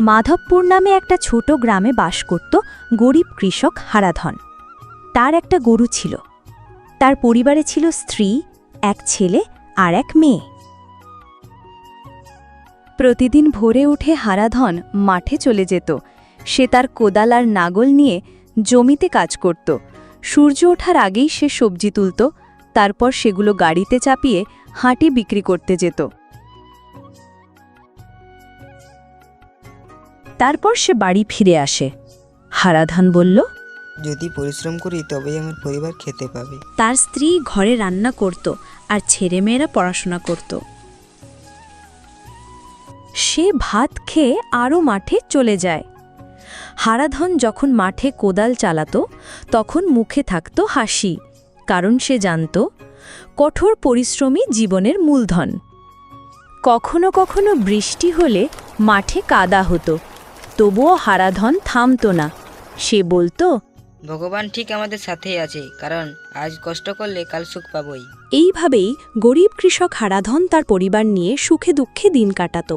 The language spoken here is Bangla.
মাধবপুর নামে একটা ছোট গ্রামে বাস করত গরিব কৃষক হারাধন। তার একটা গরু ছিল। তার পরিবারে ছিল স্ত্রী, এক ছেলে আর এক মেয়ে। প্রতিদিন ভোরে উঠে হারাধন মাঠে চলে যেত। সে তার কোদাল আর নাগল নিয়ে জমিতে কাজ করত। সূর্য ওঠার আগেই সে সবজি তুলত, তারপর সেগুলো গাড়িতে চাপিয়ে হাঁটি বিক্রি করতে যেত। তারপর সে বাড়ি ফিরে আসে। হারাধন বলল, যদি পরিশ্রম করি তবেই আমার পরিবার খেতে পাবে। তার স্ত্রী ঘরে রান্না করত আর ছেলেমেয়েরা পড়াশোনা করত। সে ভাত খেয়ে আরও মাঠে চলে যায়। হারাধন যখন মাঠে কোদাল চালাত তখন মুখে থাকত হাসি, কারণ সে জানত কঠোর পরিশ্রমী জীবনের মূলধন। কখনো কখনো বৃষ্টি হলে মাঠে কাদা হতো, তবুও হারাধন থামত না। সে বলতো, ভগবান ঠিক আমাদের সাথেই আছে, কারণ আজ কষ্ট করলে কাল সুখ পাবই। এইভাবেই গরিব কৃষক হারাধন তার পরিবার নিয়ে সুখে দুঃখে দিন কাটাত।